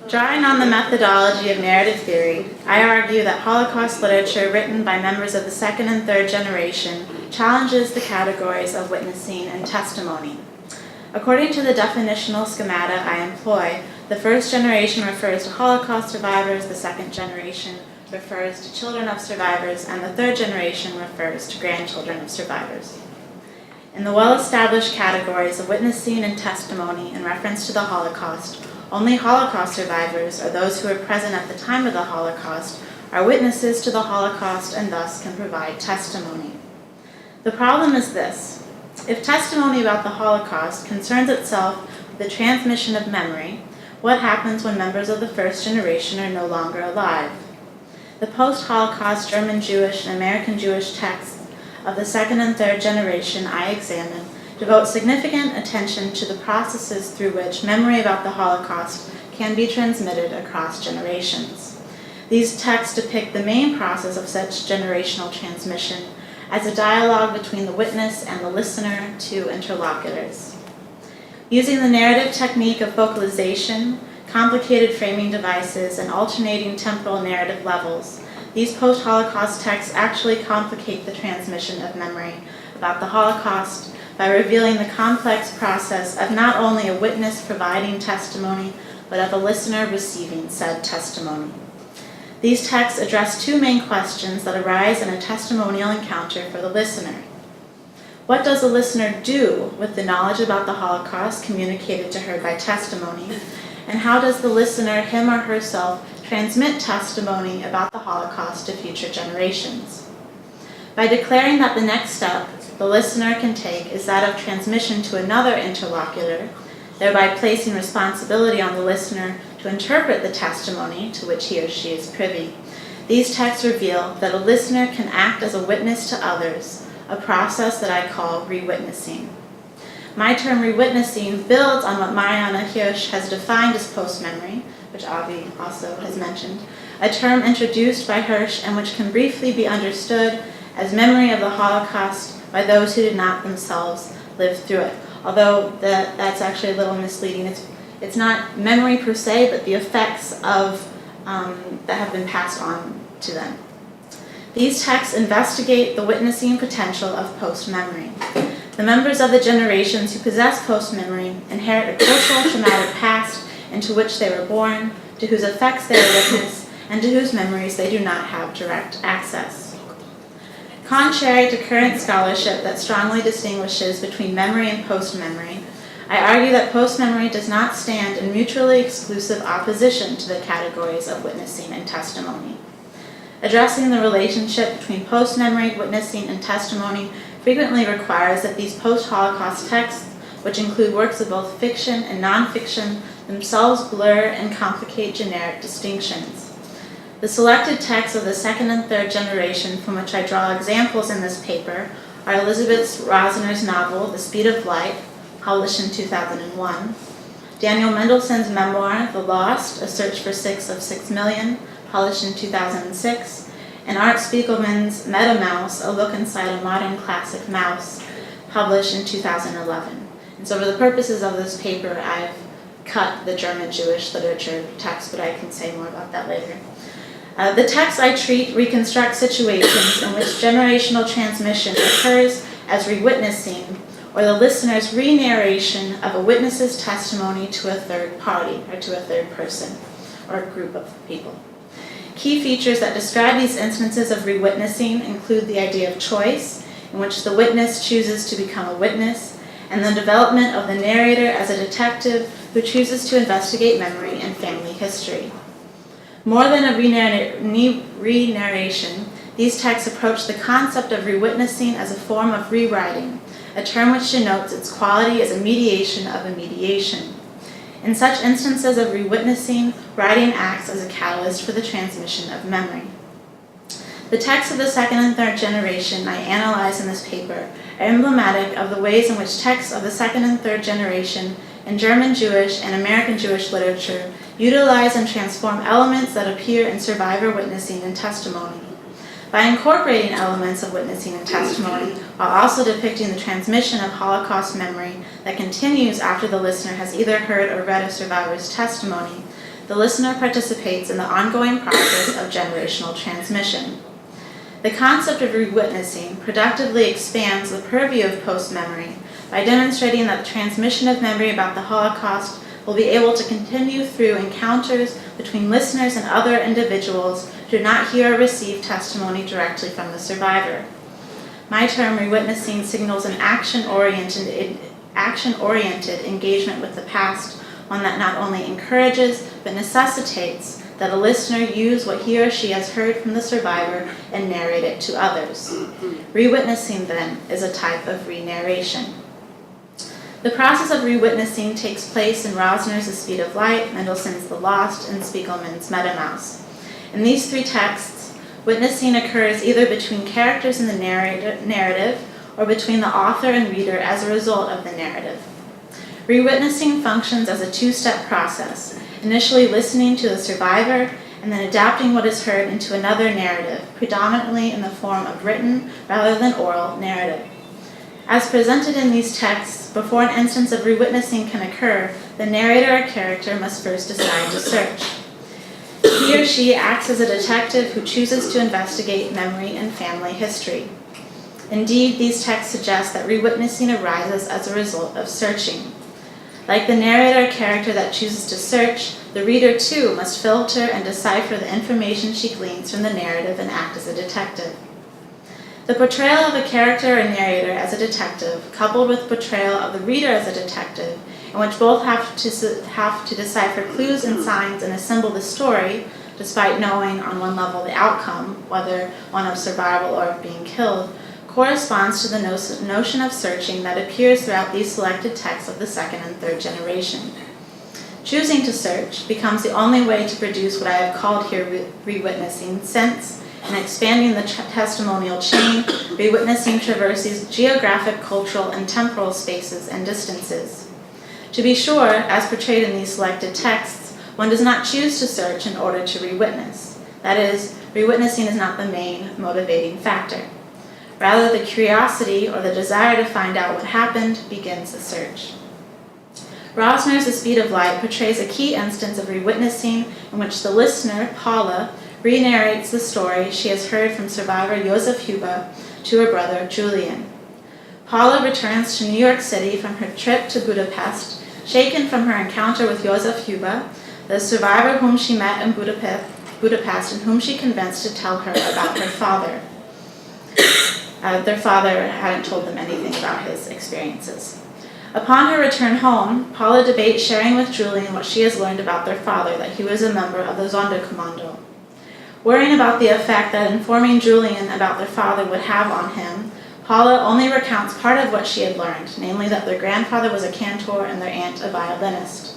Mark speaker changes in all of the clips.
Speaker 1: Drawing on the methodology of narrative theory, I argue that Holocaust literature written by members of the second and third generation challenges the categories of witnessing and testimony. According to the definitional schemata I employ, the first generation refers to Holocaust survivors, the second generation refers to children of survivors, and the third generation refers to grandchildren of survivors. In the well-established categories of witnessing and testimony in reference to the Holocaust, only Holocaust survivors, or those who were present at the time of the Holocaust, are witnesses to the Holocaust and thus can provide testimony. The problem is this: if testimony about the Holocaust concerns itself with the transmission of memory, what happens when members of the first generation are no longer alive? The post-Holocaust German Jewish and American Jewish texts of the second and third generation I examine devote significant attention to the processes through which memory about the Holocaust can be transmitted across generations. These texts depict the main process of such generational transmission as a dialogue between the witness and the listener, two interlocutors. Using the narrative technique of focalization, complicated framing devices, and alternating temporal narrative levels, these post-Holocaust texts actually complicate the transmission of memory about the Holocaust by revealing the complex process of not only a witness providing testimony, but of a listener receiving said testimony. These texts address two main questions that arise in a testimonial encounter for the listener. What does the listener do with the knowledge about the Holocaust communicated to her by testimony? And how does the listener, him or herself, transmit testimony about the Holocaust to future generations? By declaring that the next step the listener can take is that of transmission to another interlocutor, thereby placing responsibility on the listener to interpret the testimony to which he or she is privy, these texts reveal that a listener can act as a witness to others, a process that I call re-witnessing. My term re-witnessing builds on what Mariana Hirsch has defined as post-memory, which Avi also has mentioned, a term introduced by Hirsch and which can briefly be understood as memory of the Holocaust by those who did not themselves live through it. Although that's actually a little misleading. It's not memory per se, but the effects of that have been passed on to them. These texts investigate the witnessing potential of post-memory. The members of the generations who possess post-memory inherit a cultural traumatic past into which they were born, to whose effects they are witness, and to whose memories they do not have direct access. Contrary to current scholarship that strongly distinguishes between memory and post-memory, I argue that post-memory does not stand in mutually exclusive opposition to the categories of witnessing and testimony. Addressing the relationship between post-memory, witnessing, and testimony frequently requires that these post-Holocaust texts, which include works of both fiction and non-fiction, themselves blur and complicate generic distinctions. The selected texts of the second and third generation from which I draw examples in this paper are Elizabeth Rosner's novel, The Speed of Light, published in 2001, Daniel Mendelssohn's memoir, The Lost, A Search for 6 of 6 Million, published in 2006, and Art Spiegelman's Meta Mouse, A Look Inside a Modern Classic Mouse, published in 2011. And so for the purposes of this paper, I've cut the German Jewish literature text, but I can say more about that later. The texts I treat reconstruct situations in which generational transmission occurs as re-witnessing, or the listener's re-narration of a witness's testimony to a third party, or to a third person, or a group of people. Key features that describe these instances of re-witnessing include the idea of choice, in which the witness chooses to become a witness, and the development of the narrator as a detective who chooses to investigate memory and family history. More than a re-narration, these texts approach the concept of re-witnessing as a form of rewriting, a term which denotes its quality as a mediation of a mediation. In such instances of re-witnessing, writing acts as a catalyst for the transmission of memory. The texts of the second and third generation I analyze in this paper are emblematic of the ways in which texts of the second and third generation in German Jewish and American Jewish literature utilize and transform elements that appear in survivor witnessing and testimony. By incorporating elements of witnessing and testimony, while also depicting the transmission of Holocaust memory that continues after the listener has either heard or read a survivor's testimony, the listener participates in the ongoing process of generational transmission. The concept of re-witnessing productively expands the purview of post-memory by demonstrating that the transmission of memory about the Holocaust will be able to continue through encounters between listeners and other individuals who do not hear or receive testimony directly from the survivor. My term, re-witnessing, signals an action-oriented engagement with the past, one that not only encourages but necessitates that a listener use what he or she has heard from the survivor and narrate it to others. Re-witnessing, then, is a type of re-narration. The process of re-witnessing takes place in Rosner's The Speed of Light, Mendelssohn's The Lost, and Spiegelman's Metamause. In these three texts, witnessing occurs either between characters in the narrative or between the author and reader as a result of the narrative. Re-witnessing functions as a two-step process, initially listening to the survivor and then adapting what is heard into another narrative, predominantly in the form of written rather than oral narrative. As presented in these texts, before an instance of re-witnessing can occur, the narrator or character must first decide to search. He or she acts as a detective who chooses to investigate memory and family history. Indeed, these texts suggest that re-witnessing arises as a result of searching. Like the narrator or character that chooses to search, the reader too must filter and decipher the information she gleans from the narrative and act as a detective. The portrayal of a character or narrator as a detective, coupled with the portrayal of the reader as a detective, in which both have to decipher clues and signs and assemble the story, despite knowing on one level the outcome, whether one of survival or of being killed, corresponds to the notion of searching that appears throughout these selected texts of the second and third generation. Choosing to search becomes the only way to produce what I have called here re-witnessing, since, in expanding the testimonial chain, re-witnessing traverses geographic, cultural, and temporal spaces and distances. To be sure, as portrayed in these selected texts, one does not choose to search in order to re-witness. That is, re-witnessing is not the main motivating factor. Rather, the curiosity or the desire to find out what happened begins the search. Rosner's The Speed of Light portrays a key instance of re-witnessing in which the listener, Paula, re-narrates the story she has heard from survivor Josef Huber to her brother Julian. Paula returns to New York City from her trip to Budapest, shaken from her encounter with Josef Huber, the survivor whom she met in Budapest and whom she convinced to tell her about her father. Their father hadn't told them anything about his experiences. Upon her return home, Paula debates sharing with Julian what she has learned about their father, that he was a member of the Sonderkommando. Worrying about the effect that informing Julian about their father would have on him, Paula only recounts part of what she had learned, namely that their grandfather was a cantor and their aunt a violinist.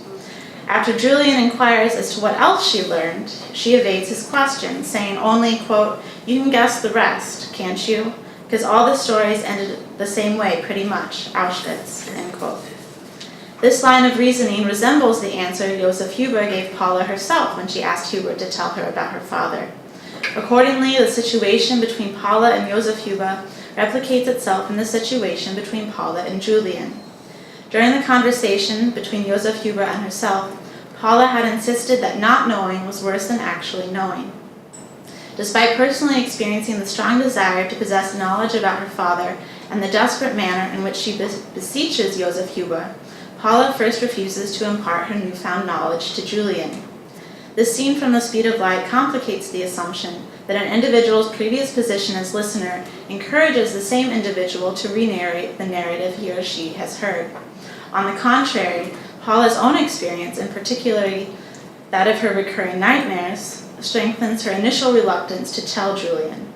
Speaker 1: After Julian inquires as to what else she learned, she evades his question, saying only, quote, "You can guess the rest, can't you? Because all the stories ended the same way, pretty much, Auschwitz," end quote. This line of reasoning resembles the answer Josef Huber gave Paula herself when she asked Huber to tell her about her father. Accordingly, the situation between Paula and Josef Huber replicates itself in the situation between Paula and Julian. During the conversation between Josef Huber and herself, Paula had insisted that not knowing was worse than actually knowing. Despite personally experiencing the strong desire to possess knowledge about her father and the desperate manner in which she beseeches Josef Huber, Paula first refuses to impart her newfound knowledge to Julian. This scene from The Speed of Light complicates the assumption that an individual's previous position as listener encourages the same individual to re-narrate the narrative he or she has heard. On the contrary, Paula's own experience, and particularly that of her recurring nightmares, strengthens her initial reluctance to tell Julian.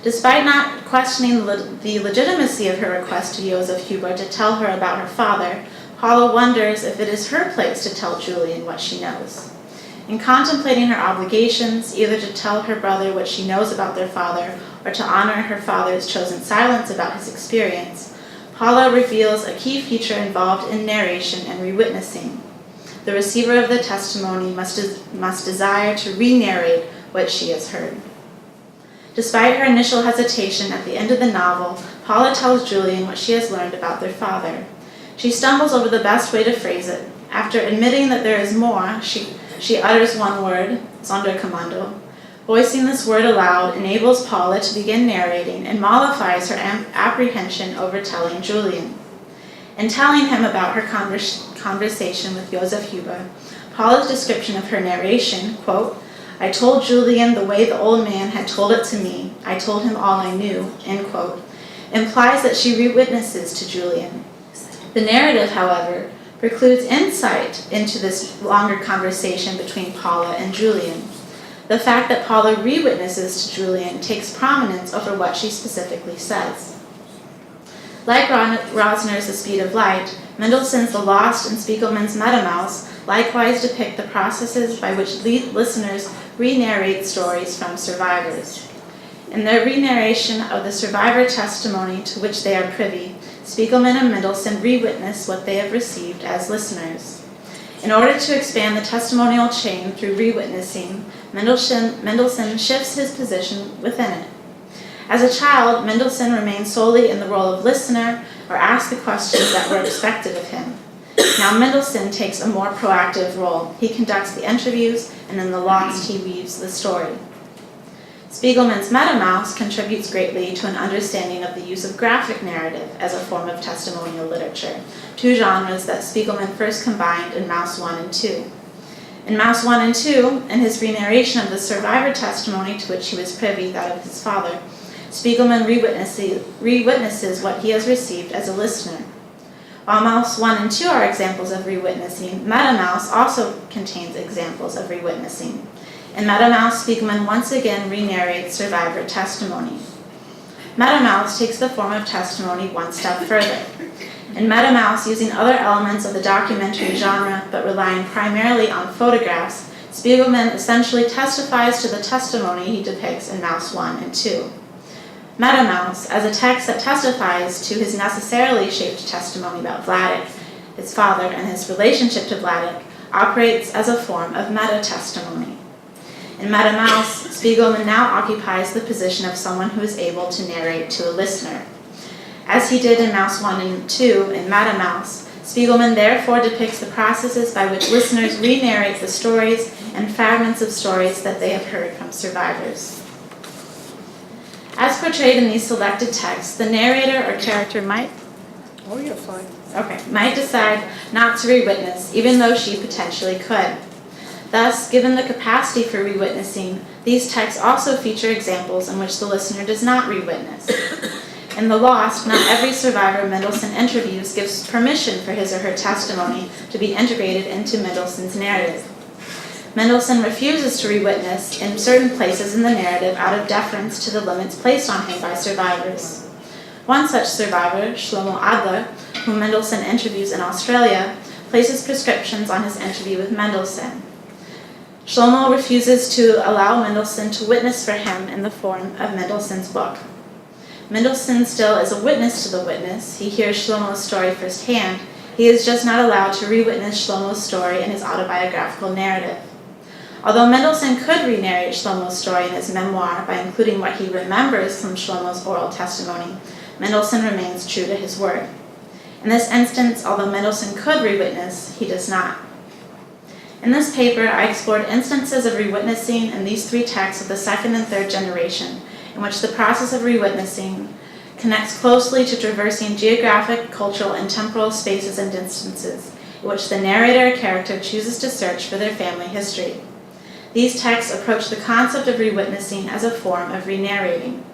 Speaker 1: Despite not questioning the legitimacy of her request to Josef Huber to tell her about her father, Paula wonders if it is her place to tell Julian what she knows. In contemplating her obligations, either to tell her brother what she knows about their father or to honor her father's chosen silence about his experience, Paula reveals a key feature involved in narration and re-witnessing. The receiver of the testimony must desire to re-narrate what she has heard. Despite her initial hesitation at the end of the novel, Paula tells Julian what she has learned about their father. She stumbles over the best way to phrase it. After admitting that there is more, she she utters one word, Sonderkommando. Voicing this word aloud enables Paula to begin narrating and mollifies her apprehension over telling Julian. In telling him about her conversation with Josef Huber, Paula's description of her narration, quote, "I told Julian the way the old man had told it to me. I told him all I knew," end quote, implies that she re-witnesses to Julian. The narrative, however, precludes insight into this longer conversation between Paula and Julian. The fact that Paula re-witnesses to Julian takes prominence over what she specifically says. Like Rosner's The Speed of Light, Mendelssohn's The Lost and Spiegelman's Metamaus likewise depict the processes by which listeners re-narrate stories from survivors. In their re-narration of the survivor testimony to which they are privy, Spiegelman and Mendelssohn re-witness what they have received as listeners. In order to expand the testimonial chain through re-witnessing, Mendelssohn shifts his position within it. As a child, Mendelssohn remained solely in the role of listener or asked the questions that were expected of him. Now Mendelssohn takes a more proactive role. He conducts the interviews, and in The Lost, he weaves the story. Spiegelman's Metamaus contributes greatly to an understanding of the use of graphic narrative as a form of testimonial literature, two genres that Spiegelman first combined in Maus 1 and 2. In Maus 1 and 2, in his re-narration of the survivor testimony to which he was privy, that of his father, Spiegelman re-witnesses what he has received as a listener. While Maus 1 and 2 are examples of re-witnessing, Metamaus also contains examples of re-witnessing. In Metamaus, Spiegelman once again re-narrates survivor testimony. Metamaus takes the form of testimony one step further. In Metamaus, using other elements of the documentary genre but relying primarily on photographs, Spiegelman essentially testifies to the testimony he depicts in Maus 1 and 2. Metamaus, as a text that testifies to his necessarily shaped testimony about Vladek, his father, and his relationship to Vladek, operates as a form of meta-testimony. In Metamaus, Spiegelman now occupies the position of someone who is able to narrate to a listener. As he did in Maus 1 and 2 in Metamaus, Spiegelman therefore depicts the processes by which listeners re-narrate the stories and fragments of stories that they have heard from survivors. As portrayed in these selected texts, the narrator or character might decide not to re-witness, even though she potentially could. Thus, given the capacity for re-witnessing, these texts also feature examples in which the listener does not re-witness. In The Lost, not every survivor Mendelssohn interviews gives permission for his or her testimony to be integrated into Mendelssohn's narrative. Mendelssohn refuses to re-witness in certain places in the narrative out of deference to the limits placed on him by survivors. One such survivor, Shlomo Adler, whom Mendelssohn interviews in Australia, places prescriptions on his interview with Mendelssohn. Shlomo refuses to allow Mendelssohn to witness for him in the form of Mendelssohn's book. Mendelssohn still is a witness to the witness. He hears Shlomo's story firsthand. He is just not allowed to re-witness Shlomo's story in his autobiographical narrative. Although Mendelssohn could re-narrate Shlomo's story in his memoir by including what he remembers from Shlomo's oral testimony, Mendelssohn remains true to his word. In this instance, although Mendelssohn could re-witness, he does not. In this paper, I explored instances of re-witnessing in these three texts of the second and third generation, in which the process of re-witnessing connects closely to traversing geographic, cultural, and temporal spaces and distances, in which the narrator or character chooses to search for their family history. These texts approach the concept of re-witnessing as a form of re-narrating,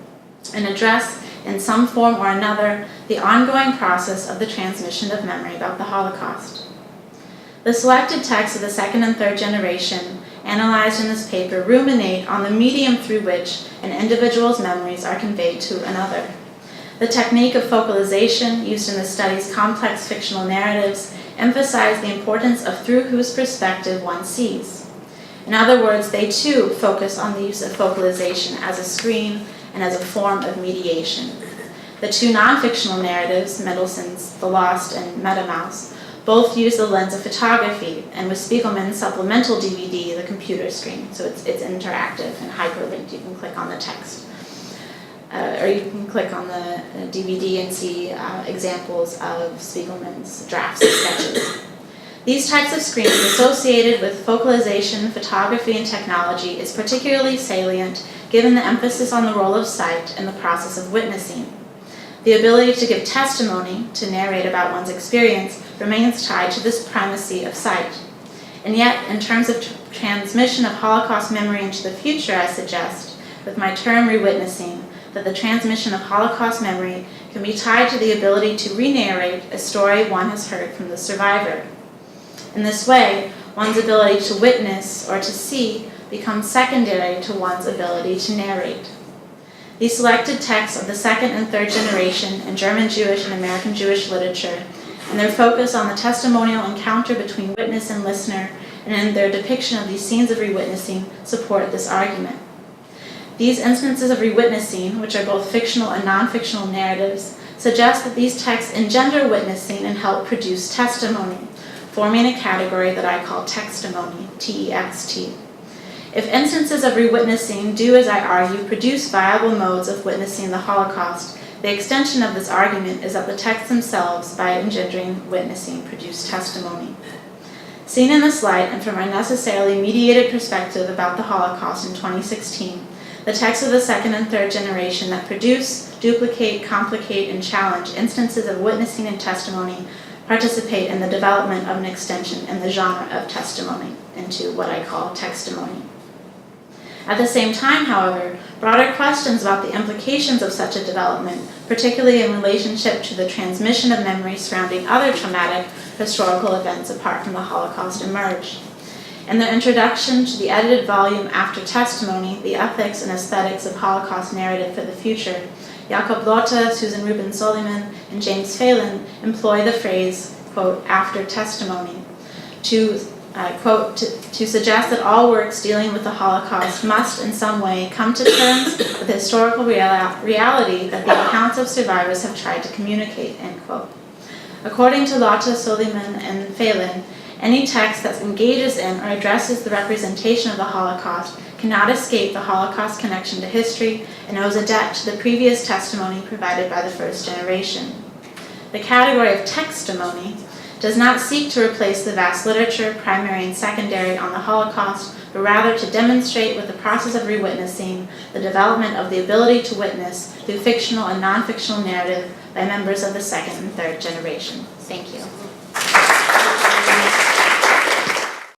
Speaker 1: and address, in some form or another, the ongoing process of the transmission of memory about the Holocaust. The selected texts of the second and third generation, analyzed in this paper, ruminate on the medium through which an individual's memories are conveyed to another. The technique of focalization used in the study's complex fictional narratives emphasize the importance of through whose perspective one sees. In other words, they too focus on the use of focalization as a screen and as a form of mediation. The two non-fictional narratives, Mendelssohn's The Lost and Metamaus, both use the lens of photography, and with Spiegelman's supplemental DVD, the computer screen. So it's interactive and hyperlinked. You can click on the text. Or you can click on the DVD and see examples of Spiegelman's drafts and sketches. These types of screens associated with focalization, photography, and technology is particularly salient given the emphasis on the role of sight in the process of witnessing. The ability to give testimony, to narrate about one's experience, remains tied to this primacy of sight. And yet, in terms of transmission of Holocaust memory into the future, I suggest, with my term rewitnessing, that the transmission of Holocaust memory can be tied to the ability to re-narrate a story one has heard from the survivor. In this way, one's ability to witness or to see becomes secondary to one's ability to narrate. These selected texts of the second and third generation in German Jewish and American Jewish literature, and their focus on the testimonial encounter between witness and listener, and in their depiction of these scenes of rewitnessing, support this argument. These instances of rewitnessing, which are both fictional and non-fictional narratives, suggest that these texts engender witnessing and help produce testimony, forming a category that I call textimony, T-E-X-T. If instances of rewitnessing do, as I argue, produce viable modes of witnessing the Holocaust, the extension of this argument is that the texts themselves, by engendering witnessing, produce testimony. Seen in this light, and from a necessarily mediated perspective about the Holocaust in 2016, the texts of the second and third generation that produce, duplicate, complicate, and challenge instances of witnessing and testimony participate in the development of an extension in the genre of testimony into what I call textimony. At the same time, however, broader questions about the implications of such a development, particularly in relationship to the transmission of memory surrounding other traumatic historical events apart from the Holocaust, emerge. In their introduction to the edited volume After Testimony, The Ethics and Aesthetics of Holocaust Narrative for the Future, Jakob Lotte, Susan Rubin-Soliman, and James Phelan employ the phrase, quote, after testimony, to suggest that all works dealing with the Holocaust must in some way come to terms with the historical reality that the accounts of survivors have tried to communicate, end quote. According to Lotte, Soliman, and Phelan, any text that engages in or addresses the representation of the Holocaust cannot escape the Holocaust connection to history and owes a debt to the previous testimony provided by the first generation. The category of textimony does not seek to replace the vast literature, primary and secondary, on the Holocaust, but rather to demonstrate with the process of rewitnessing the development of the ability to witness through fictional and non-fictional narrative by members of the second and third generation. Thank you.